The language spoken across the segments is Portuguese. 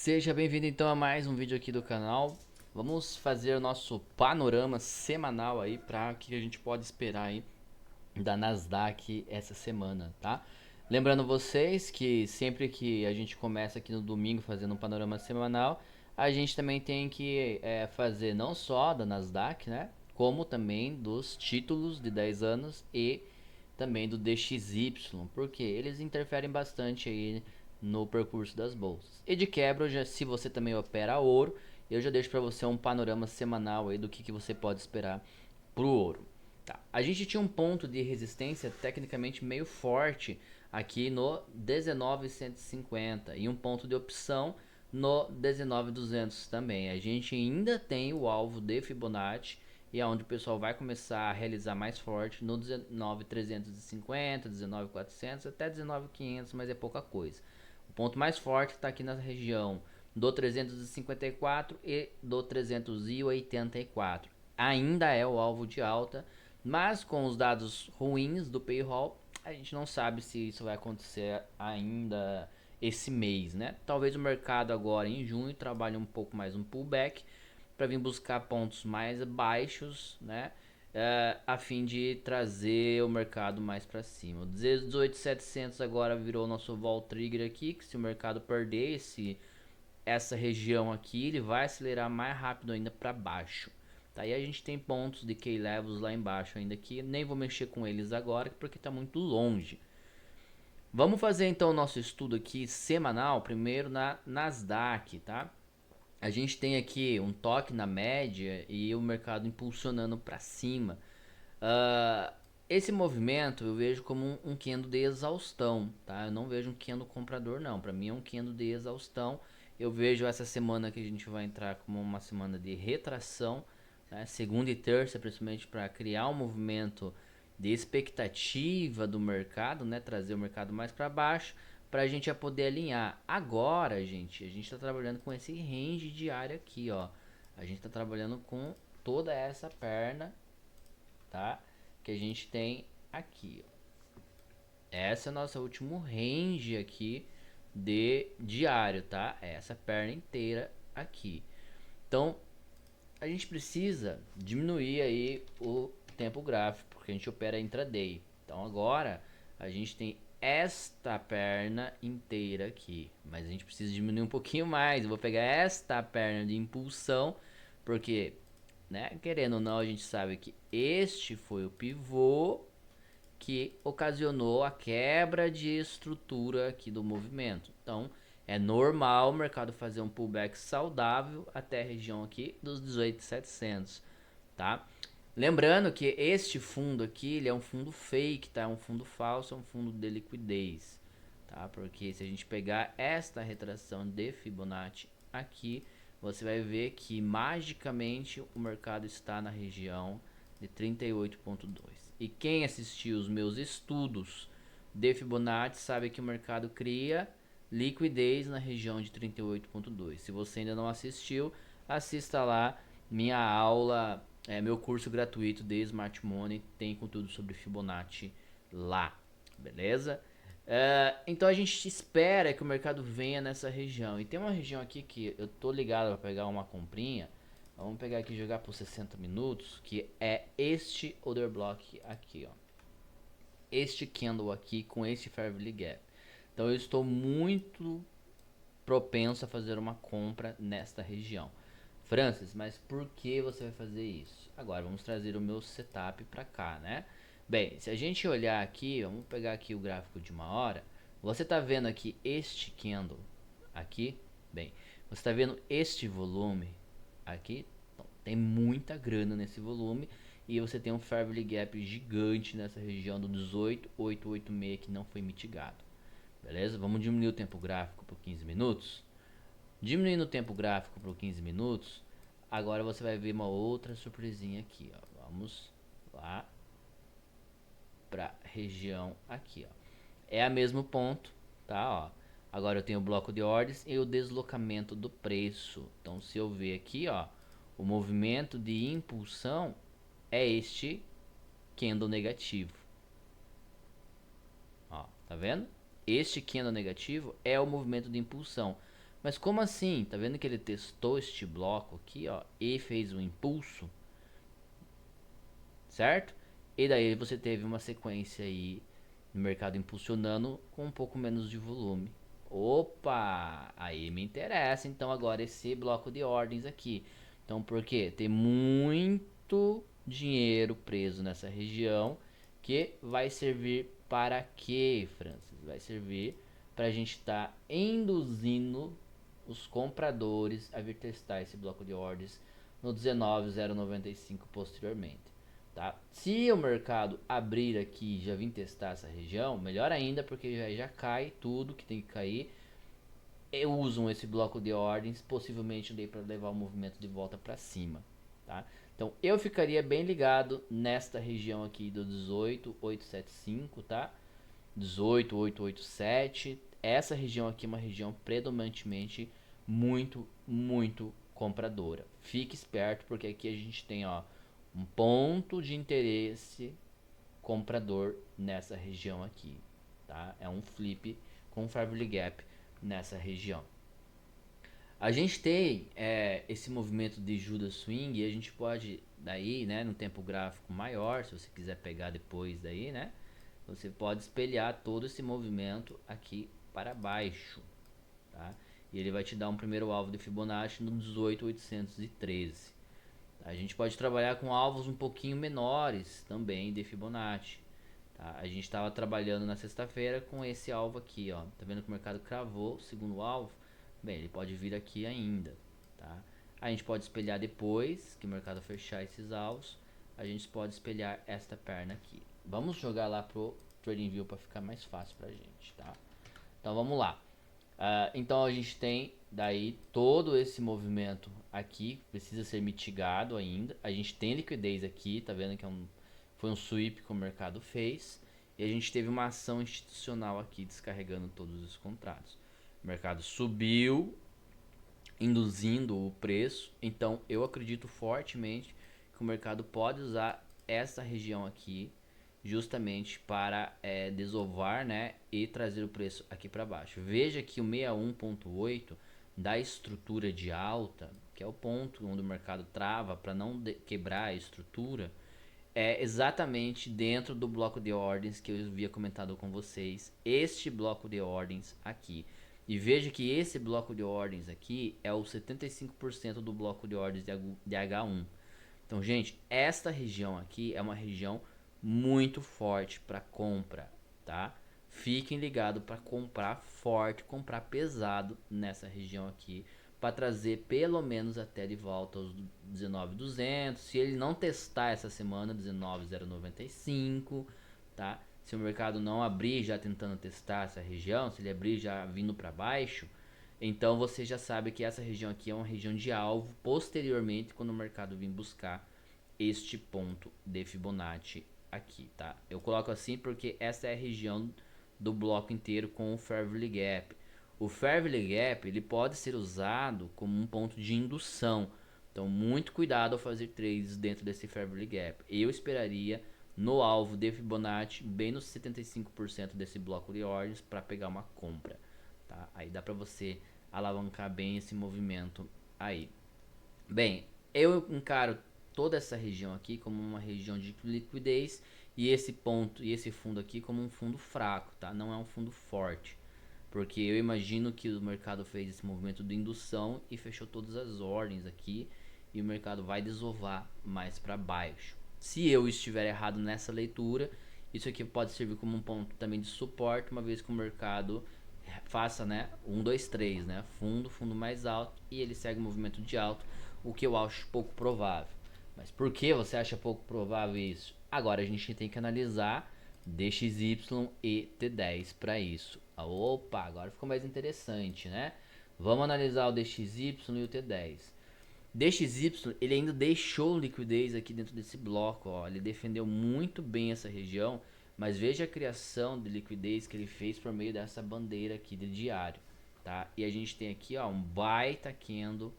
Seja bem-vindo então a mais um vídeo aqui do canal. Vamos fazer o nosso panorama semanal aí para o que a gente pode esperar aí da Nasdaq essa semana, tá? Lembrando vocês que sempre que a gente começa aqui no domingo fazendo um panorama semanal, a gente também tem que fazer não só da Nasdaq, né? Como também dos títulos de 10 anos e também do DXY, porque eles interferem bastante aí no percurso das bolsas. E de quebra, já, se você também opera ouro, eu já deixo para você um panorama semanal aí do que você pode esperar pro ouro. Tá. A gente tinha um ponto de resistência tecnicamente meio forte aqui no 19,150 e um ponto de opção no 19,200 também. A gente ainda tem o alvo de Fibonacci e é onde o pessoal vai começar a realizar mais forte no 19,350, 19,400 até 19,500, mas é pouca coisa. O ponto mais forte está aqui na região do 354 e do 384. Ainda é o alvo de alta, mas com os dados ruins do payroll, a gente não sabe se isso vai acontecer ainda esse mês, né? Talvez o mercado agora em junho trabalhe um pouco mais um pullback para vir buscar pontos mais baixos, né? A fim de trazer o mercado mais para cima. O 18.700 agora virou nosso vol trigger aqui, que se o mercado perder essa região aqui, ele vai acelerar mais rápido ainda para baixo. Tá? E a gente tem pontos de key levels lá embaixo ainda que nem vou mexer com eles agora porque está muito longe. Vamos fazer então o nosso estudo aqui semanal, primeiro na Nasdaq, tá? A gente tem aqui um toque na média e o mercado impulsionando para cima. Uh, esse movimento eu vejo como um candle de exaustão, tá? Eu não vejo um candle comprador não, para mim é um candle de exaustão. Eu vejo essa semana que a gente vai entrar como uma semana de retração, né? Segunda e terça, principalmente para criar um movimento de expectativa do mercado, né? Trazer o mercado mais para baixo, para a gente já poder alinhar. Agora, gente, a gente está trabalhando com esse range diário aqui, ó. A gente está trabalhando com toda essa perna, tá? Que a gente tem aqui, ó. Essa é a nossa último range aqui de diário, tá? Essa perna inteira aqui. Então, a gente precisa diminuir aí o tempo gráfico, porque a gente opera intraday. Então, agora a gente tem esta perna inteira aqui, mas a gente precisa diminuir um pouquinho mais. Eu vou pegar esta perna de impulsão, porque, né, querendo ou não, a gente sabe que este foi o pivô que ocasionou a quebra de estrutura aqui do movimento. Então, é normal o mercado fazer um pullback saudável até a região aqui dos 18.700, tá? Lembrando que este fundo aqui, ele é um fundo fake, tá? É um fundo falso, é um fundo de liquidez, tá? Porque se a gente pegar esta retração de Fibonacci aqui, você vai ver que magicamente o mercado está na região de 38.2. E quem assistiu os meus estudos de Fibonacci sabe que o mercado cria liquidez na região de 38.2. Se você ainda não assistiu, assista lá minha aula, meu curso gratuito de Smart Money, tem conteúdo sobre Fibonacci lá, beleza? Então a gente espera que o mercado venha nessa região. E tem uma região aqui que eu tô ligado para pegar uma comprinha. Vamos pegar aqui e jogar por 60 minutos, que é este order block aqui, ó. Este candle aqui com este fair value gap. Então eu estou muito propenso a fazer uma compra nesta região. Francis, mas por que você vai fazer isso? Agora vamos trazer o meu setup para cá, né? Bem, se a gente olhar aqui, vamos pegar aqui o gráfico de uma hora. Você está vendo aqui este candle aqui? Bem, você está vendo este volume aqui? Então, tem muita grana nesse volume e você tem um fair value gap gigante nessa região do 18,886 que não foi mitigado. Beleza? Vamos diminuir o tempo gráfico por 15 minutos. Diminuindo o tempo gráfico por 15 minutos, agora você vai ver uma outra surpresinha aqui, ó. Vamos lá para região aqui, ó. É a mesmo ponto, tá, ó. Agora eu tenho o bloco de ordens e o deslocamento do preço. Então, se eu ver aqui, ó, o movimento de impulsão é este candle negativo. Ó, tá vendo? Este candle negativo é o movimento de impulsão. Mas como assim? Tá vendo que ele testou este bloco aqui, ó, e fez um impulso, certo? E daí você teve uma sequência aí no mercado impulsionando com um pouco menos de volume. Opa, aí me interessa então agora esse bloco de ordens aqui. Então por quê? Tem muito dinheiro preso nessa região que vai servir para quê, Francis? Vai servir para a gente estar induzindo os compradores a vir testar esse bloco de ordens no 19,095 posteriormente. Tá? Se o mercado abrir aqui e já vir testar essa região, melhor ainda, porque já cai tudo que tem que cair. E usam esse bloco de ordens, possivelmente para levar o movimento de volta para cima. Tá? Então eu ficaria bem ligado nesta região aqui do 18,875, tá? 18,887. Essa região aqui é uma região predominantemente muito compradora. Fique esperto, porque aqui a gente tem, ó, um ponto de interesse comprador nessa região aqui, tá? É um flip com fair value gap nessa região. A gente tem esse movimento de Judas Swing e a gente pode daí, né, no tempo gráfico maior, se você quiser pegar depois daí, né, você pode espelhar todo esse movimento aqui para baixo, tá? E ele vai te dar um primeiro alvo de Fibonacci no 18.813. A gente pode trabalhar com alvos um pouquinho menores também de Fibonacci. Tá? A gente estava trabalhando na sexta-feira com esse alvo aqui, ó. Tá vendo que o mercado cravou o segundo alvo? Bem, ele pode vir aqui ainda, tá? A gente pode espelhar depois que o mercado fechar esses alvos. A gente pode espelhar esta perna aqui. Vamos jogar lá pro TradingView para ficar mais fácil pra gente, tá? Então vamos lá. Então a gente tem daí todo esse movimento aqui, precisa ser mitigado ainda. A gente tem liquidez aqui, tá vendo que foi um sweep que o mercado fez. E a gente teve uma ação institucional aqui descarregando todos os contratos. O mercado subiu, induzindo o preço. Então eu acredito fortemente que o mercado pode usar essa região aqui justamente para desovar, né, e trazer o preço aqui para baixo. Veja que o 61.8 da estrutura de alta, que é o ponto onde o mercado trava para não quebrar a estrutura, é exatamente dentro do bloco de ordens que eu havia comentado com vocês, este bloco de ordens aqui. E veja que esse bloco de ordens aqui é o 75% do bloco de ordens de H1. Então, gente, esta região aqui é uma região muito forte para compra, tá? Fiquem ligados para comprar forte, comprar pesado nessa região aqui, para trazer pelo menos até de volta os 19.200. Se ele não testar essa semana, 19.095, tá? Se o mercado não abrir já tentando testar essa região, se ele abrir já vindo para baixo, então você já sabe que essa região aqui é uma região de alvo posteriormente quando o mercado vir buscar este ponto de Fibonacci aqui, tá? Eu coloco assim porque essa é a região do bloco inteiro com o Fair Value Gap. O Fair Value Gap ele pode ser usado como um ponto de indução. Então, muito cuidado ao fazer trades dentro desse Fair Value Gap. Eu esperaria no alvo de Fibonacci bem nos 75% desse bloco de ordens para pegar uma compra, tá? Aí dá para você alavancar bem esse movimento aí. Bem, eu encaro toda essa região aqui como uma região de liquidez e esse ponto e esse fundo aqui como um fundo fraco, tá? Não é um fundo forte, porque eu imagino que o mercado fez esse movimento de indução e fechou todas as ordens aqui e o mercado vai desovar mais para baixo. Se eu estiver errado nessa leitura, isso aqui pode servir como um ponto também de suporte, uma vez que o mercado faça, né, 1, 2, 3, né, fundo mais alto e ele segue o movimento de alto, o que eu acho pouco provável. Mas por que você acha pouco provável isso? Agora a gente tem que analisar DXY e T10 para isso. Opa, agora ficou mais interessante, né? Vamos analisar o DXY e o T10. DXY ele ainda deixou liquidez aqui dentro desse bloco, ó. Ele defendeu muito bem essa região, mas veja a criação de liquidez que ele fez por meio dessa bandeira aqui de diário, tá? E a gente tem aqui, ó, um baita candle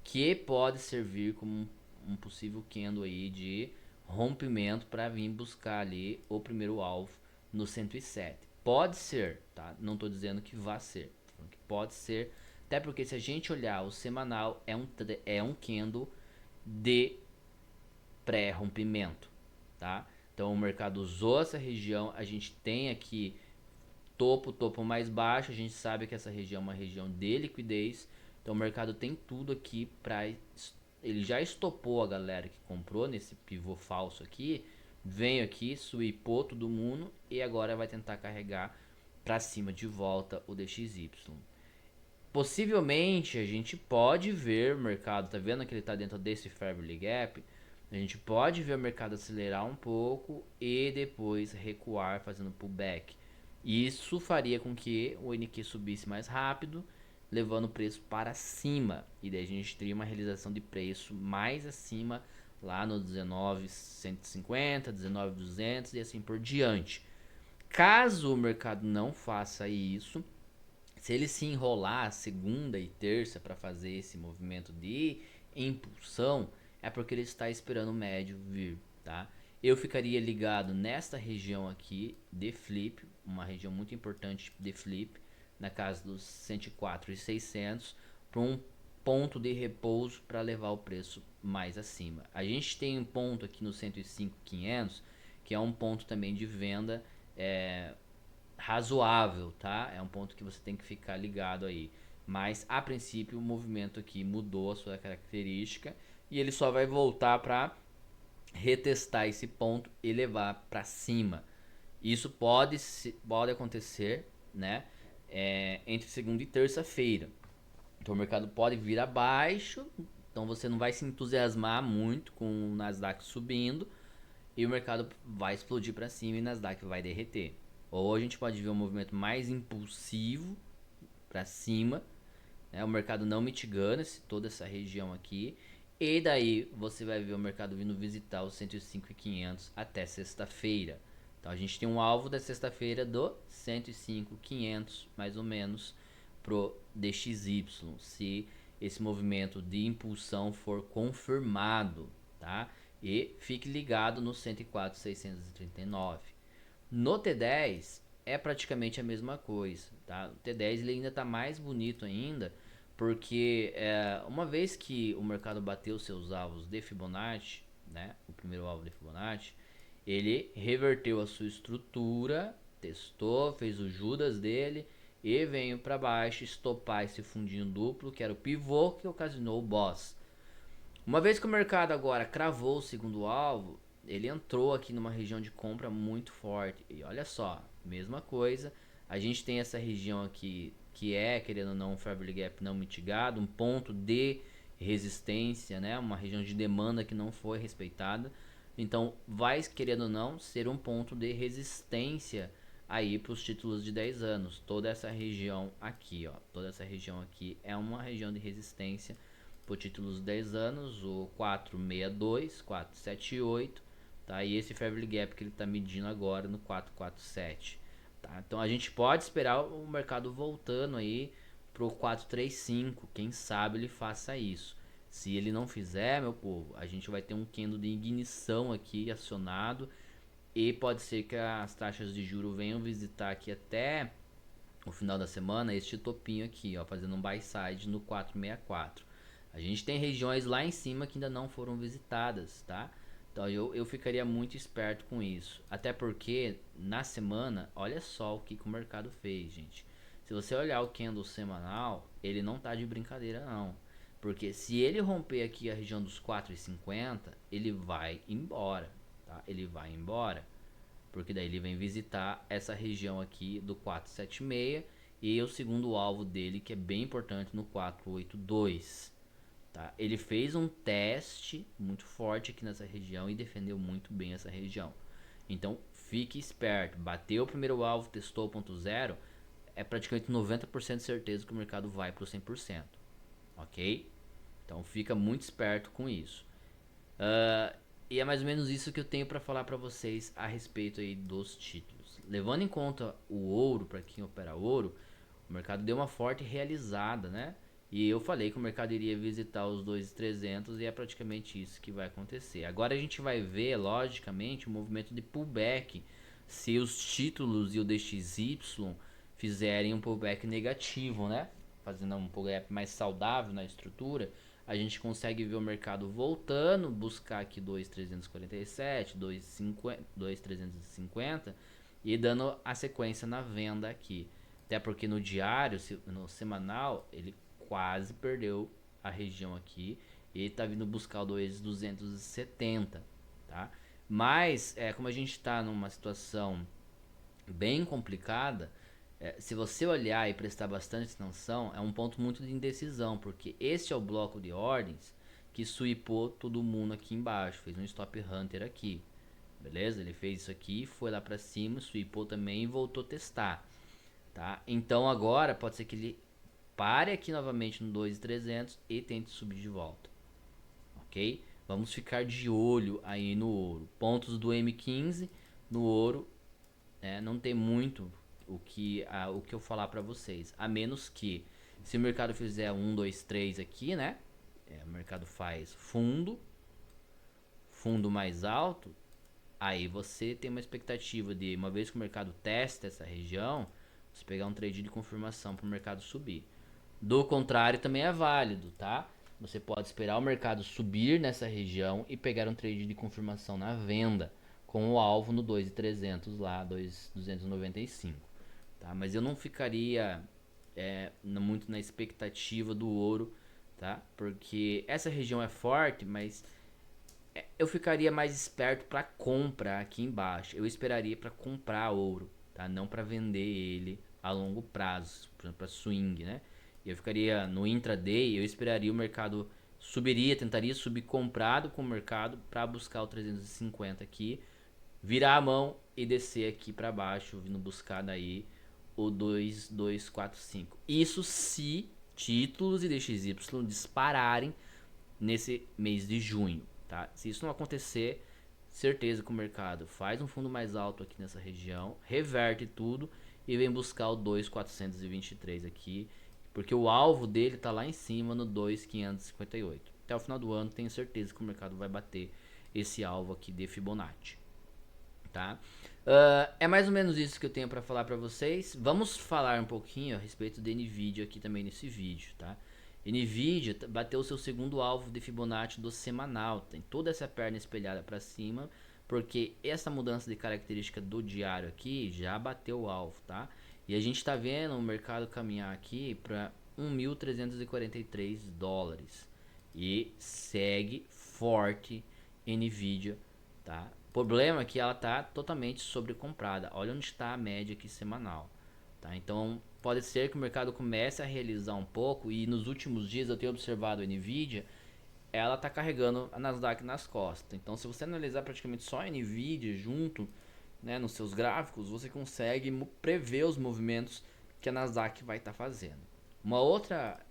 que pode servir como um possível candle aí de rompimento para vir buscar ali o primeiro alvo no 107. Pode ser, tá? Não estou dizendo que vai ser, tô falando que pode ser Até porque se a gente olhar o semanal, é um candle de pré-rompimento, tá? Então o mercado usou essa região, a gente tem aqui topo mais baixo, a gente sabe que essa região é uma região de liquidez, então o mercado tem tudo aqui para ele já estopou a galera que comprou nesse pivô falso aqui, veio aqui, swipou todo mundo e agora vai tentar carregar para cima de volta o DXY. Possivelmente a gente pode ver o mercado, tá vendo que ele tá dentro desse Fair Value Gap? A gente pode ver o mercado acelerar um pouco e depois recuar fazendo pullback. Isso faria com que o NQ subisse mais rápido, levando o preço para cima. E daí a gente teria uma realização de preço mais acima, lá no 19.150, 19.200 e assim por diante. Caso o mercado não faça isso, se ele se enrolar segunda e terça para fazer esse movimento de impulsão, é porque ele está esperando o médio vir, tá? Eu ficaria ligado nesta região aqui de flip, uma região muito importante de flip, na casa dos 104.600, para um ponto de repouso para levar o preço mais acima. A gente tem um ponto aqui no 105.500, que é um ponto também de venda razoável, tá? É um ponto que você tem que ficar ligado aí. Mas a princípio o movimento aqui mudou a sua característica e ele só vai voltar para retestar esse ponto e levar para cima. Isso pode acontecer, né? Entre segunda e terça-feira. Então o mercado pode vir abaixo, então você não vai se entusiasmar muito com o Nasdaq subindo e o mercado vai explodir para cima e o Nasdaq vai derreter. Ou a gente pode ver um movimento mais impulsivo para cima, né? O mercado não mitigando toda essa região aqui. E daí você vai ver o mercado vindo visitar os 105.500 até sexta-feira. Então a gente tem um alvo da sexta-feira do 105.500 mais ou menos pro DXY, se esse movimento de impulsão for confirmado, tá? E fique ligado no 104.639. No T10 é praticamente a mesma coisa, tá? O T10 ele ainda está mais bonito ainda, porque uma vez que o mercado bateu seus alvos de Fibonacci, né? O primeiro alvo de Fibonacci, ele reverteu a sua estrutura, testou, fez o Judas dele e veio para baixo estopar esse fundinho duplo, que era o pivô que ocasionou o boss. Uma vez que o mercado agora cravou o segundo alvo, ele entrou aqui numa região de compra muito forte. E olha só, mesma coisa. A gente tem essa região aqui que é, querendo ou não, um Fair Value Gap não mitigado, um ponto de resistência, né? Uma região de demanda que não foi respeitada. Então, vai, querendo ou não, ser um ponto de resistência aí para os títulos de 10 anos. Toda essa região aqui, ó, toda essa região aqui é uma região de resistência por títulos de 10 anos, o 462, 478, tá? E esse Fair Value Gap que ele está medindo agora no 447, tá? Então a gente pode esperar o mercado voltando aí pro 435, quem sabe ele faça isso. Se ele não fizer, meu povo, a gente vai ter um candle de ignição aqui acionado e pode ser que as taxas de juro venham visitar aqui até o final da semana este topinho aqui, ó, fazendo um buy side no 464. A gente tem regiões lá em cima que ainda não foram visitadas, tá? Então eu ficaria muito esperto com isso. Até porque na semana, olha só o que o mercado fez, gente. Se você olhar o candle semanal, ele não tá de brincadeira não. Porque se ele romper aqui a região dos 4,50, ele vai embora, tá? Ele vai embora. Porque daí ele vem visitar essa região aqui do 476 e o segundo alvo dele, que é bem importante, no 482. Tá? Ele fez um teste muito forte aqui nessa região e defendeu muito bem essa região. Então fique esperto. Bateu o primeiro alvo, testou o ponto zero, é praticamente 90% de certeza que o mercado vai para o 100%. Ok? Então fica muito esperto com isso. E é mais ou menos isso que eu tenho para falar para vocês a respeito aí dos títulos. Levando em conta o ouro, para quem opera ouro, o mercado deu uma forte realizada, né? E eu falei que o mercado iria visitar os 2.300 e é praticamente isso que vai acontecer. Agora a gente vai ver, logicamente, o movimento de pullback se os títulos e o DXY fizerem um pullback negativo, né? fazendo um gap mais saudável na estrutura, a gente consegue ver o mercado voltando, buscar aqui 2.347, 2.350 e dando a sequência na venda aqui. Até porque no diário, no semanal, ele quase perdeu a região aqui e tá vindo buscar o 2.270, tá? Mas, como a gente está numa situação bem complicada, se você olhar e prestar bastante atenção, é um ponto muito de indecisão, porque este é o bloco de ordens que sweepou todo mundo aqui embaixo, fez um stop hunter aqui, beleza? Ele fez isso aqui, foi lá para cima, sweepou também e voltou a testar, tá? Então agora pode ser que ele pare aqui novamente no 2.300 e tente subir de volta, ok? Vamos ficar de olho aí no ouro. Pontos do M15 no ouro, não tem muito o que eu falar para vocês, a menos que se o mercado fizer 1, 2, 3 aqui, né? O mercado faz fundo mais alto, aí você tem uma expectativa de, uma vez que o mercado testa essa região, você pegar um trade de confirmação para o mercado subir. Do contrário, também é válido, tá? Você pode esperar o mercado subir nessa região e pegar um trade de confirmação na venda, com o alvo no 2.300 lá, 2.295, tá? Mas eu não ficaria muito na expectativa do ouro, tá? Porque essa região é forte, mas eu ficaria mais esperto para compra aqui embaixo. Eu esperaria para comprar ouro, tá? Não para vender ele a longo prazo, para swing, né? Eu ficaria no intraday, eu esperaria o mercado subiria, tentaria subir comprado com o mercado para buscar o 350 aqui, virar a mão e descer aqui para baixo, vindo buscar daí o 2245. Isso se títulos e DXY dispararem nesse mês de junho, tá? Se isso não acontecer, certeza que o mercado faz um fundo mais alto aqui nessa região, reverte tudo e vem buscar o 2.423 aqui, porque o alvo dele tá lá em cima no 2.558. Até o final do ano tenho certeza que o mercado vai bater esse alvo aqui de Fibonacci, tá? É mais ou menos isso que eu tenho para falar para vocês. Vamos falar um pouquinho a respeito de Nvidia aqui também nesse vídeo, tá? Nvidia bateu o seu segundo alvo de Fibonacci do semanal, tem toda essa perna espelhada para cima, porque essa mudança de característica do diário aqui já bateu o alvo, tá? E a gente está vendo o mercado caminhar aqui para 1.343 dólares e segue forte Nvidia, tá? O problema é que ela está totalmente sobrecomprada. Olha onde está a média aqui semanal, tá? Então pode ser que o mercado comece a realizar um pouco, e nos últimos dias eu tenho observado a Nvidia, ela está carregando a Nasdaq nas costas. Então se você analisar praticamente só a Nvidia junto, né, nos seus gráficos, você consegue prever os movimentos que a Nasdaq vai estar fazendo. Uma outra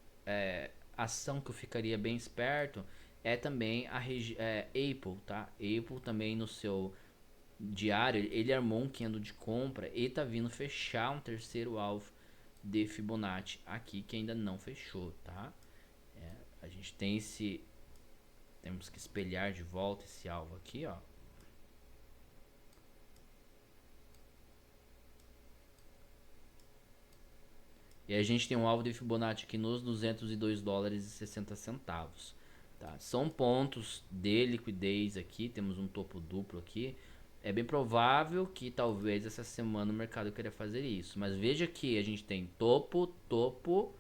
ação que eu ficaria bem esperto é também a Apple, tá? Apple também no seu diário, ele armou um candle de compra e tá vindo fechar um terceiro alvo de Fibonacci aqui que ainda não fechou, tá? A gente tem temos que espelhar de volta esse alvo aqui, ó. E a gente tem um alvo de Fibonacci aqui nos 202 dólares e 60 centavos, tá? São pontos de liquidez aqui, temos um topo duplo aqui. É bem provável que talvez essa semana o mercado queira fazer isso, mas veja que a gente tem topo, topo,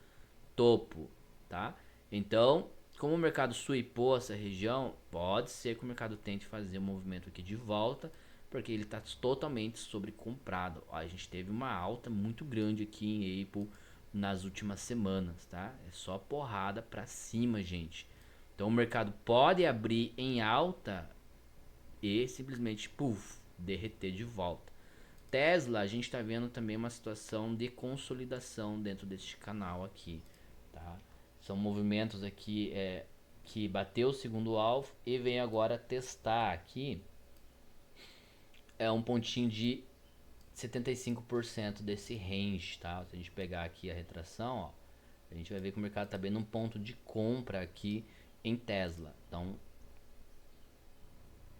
topo, tá? Então, como o mercado sweepou essa região, pode ser que o mercado tente fazer um movimento aqui de volta, porque ele está totalmente sobrecomprado. A gente teve uma alta muito grande aqui em Apple nas últimas semanas, tá? É só porrada pra cima, gente. Então o mercado pode abrir em alta e simplesmente, puf, derreter de volta. Tesla, a gente está vendo também uma situação de consolidação dentro deste canal aqui, tá? São movimentos aqui que bateu o segundo alvo e vem agora testar aqui um pontinho de 75% desse range, tá? Se a gente pegar aqui a retração, ó, a gente vai ver que o mercado está bem num ponto de compra aqui em Tesla. Então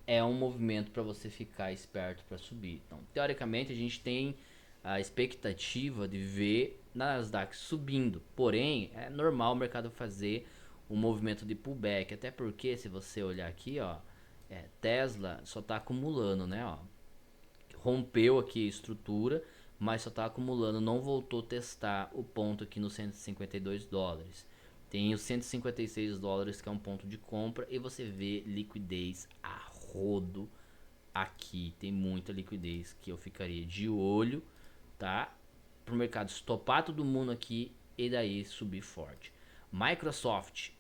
é um movimento para você ficar esperto para subir. Então, teoricamente, a gente tem a expectativa de ver na Nasdaq subindo. Porém, é normal o mercado fazer um movimento de pullback. Até porque, se você olhar aqui, ó, Tesla só está acumulando, né? Ó, rompeu aqui a estrutura, mas só está acumulando, não voltou a testar o ponto aqui nos 152 dólares. Tem os 156 dólares que é um ponto de compra e você vê liquidez a rodo aqui. Tem muita liquidez que eu ficaria de olho, tá? Para o mercado estopar todo mundo aqui e daí subir forte. Microsoft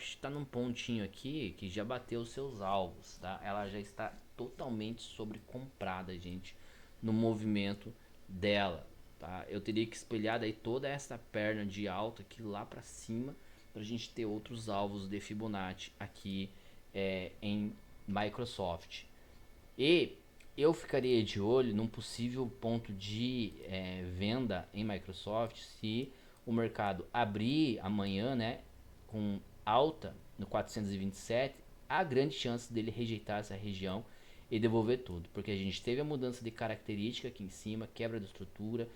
está num pontinho aqui que já bateu os seus alvos, tá? Ela já está totalmente sobrecomprada, gente, no movimento dela, tá? Eu teria que espelhar daí toda essa perna de alta aqui lá para cima para a gente ter outros alvos de Fibonacci aqui em Microsoft. E eu ficaria de olho num possível ponto de venda em Microsoft se o mercado abrir amanhã, né, com alta no 427, há grande chance dele rejeitar essa região e devolver tudo, porque a gente teve a mudança de característica aqui em cima, quebra de estrutura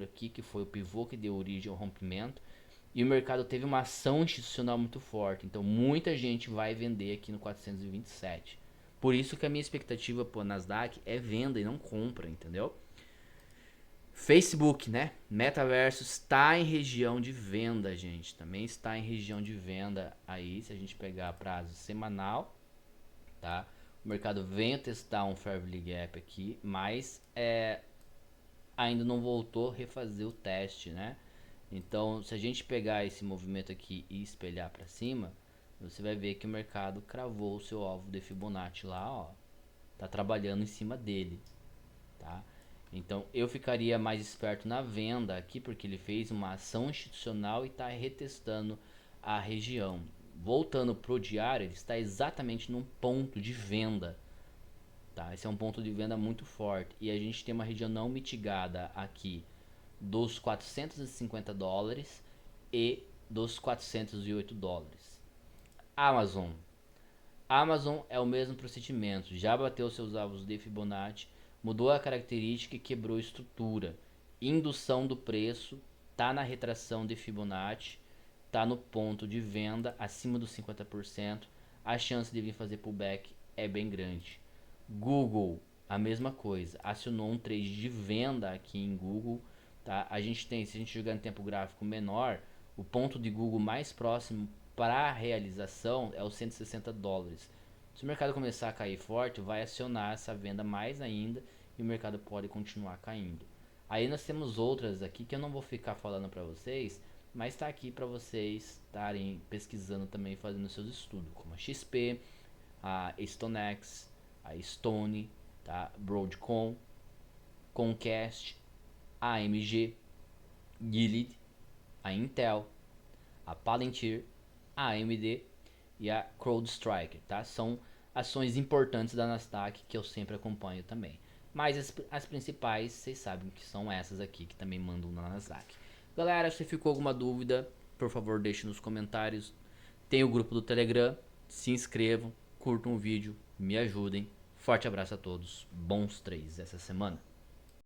aqui, que foi o pivô que deu origem ao rompimento, e o mercado teve uma ação institucional muito forte, então muita gente vai vender aqui no 427. Por isso que a minha expectativa pro Nasdaq é venda e não compra, entendeu? Facebook, né? Metaverso está em região de venda, gente. Também está em região de venda aí, se a gente pegar prazo semanal, tá? O mercado vem testar um Fair Value Gap aqui, mas ainda não voltou a refazer o teste, né? Então, se a gente pegar esse movimento aqui e espelhar para cima, você vai ver que o mercado cravou o seu alvo de Fibonacci lá, ó. Tá trabalhando em cima dele, tá? Então eu ficaria mais esperto na venda aqui, porque ele fez uma ação institucional e está retestando a região. Voltando pro diário, ele está exatamente num ponto de venda, tá? Esse é um ponto de venda muito forte e a gente tem uma região não mitigada aqui dos 450 dólares e dos 408 dólares. Amazon. Amazon é o mesmo procedimento, já bateu seus alvos de Fibonacci, mudou a característica e quebrou a estrutura. Indução do preço, tá na retração de Fibonacci, tá no ponto de venda acima dos 50%, a chance de vir fazer pullback é bem grande. Google, a mesma coisa, acionou um trade de venda aqui em Google, tá? A gente tem, se a gente jogar em tempo gráfico menor, o ponto de Google mais próximo para a realização é os 160 dólares. Se o mercado começar a cair forte, vai acionar essa venda mais ainda e o mercado pode continuar caindo. Aí nós temos outras aqui que eu não vou ficar falando para vocês, mas está aqui para vocês estarem pesquisando também, fazendo seus estudos, como a XP, a StoneX, a Stone, tá? Broadcom, Comcast, a AMG, Gilead, a Intel, a Palantir, a AMD e a CrowdStrike, tá? São ações importantes da Nasdaq que eu sempre acompanho também. Mas as principais, vocês sabem que são essas aqui que também mandam na Nasdaq. Galera, se ficou alguma dúvida, por favor deixe nos comentários. Tem o grupo do Telegram, se inscrevam, curtam o vídeo, me ajudem. Forte abraço a todos, bons trades essa semana.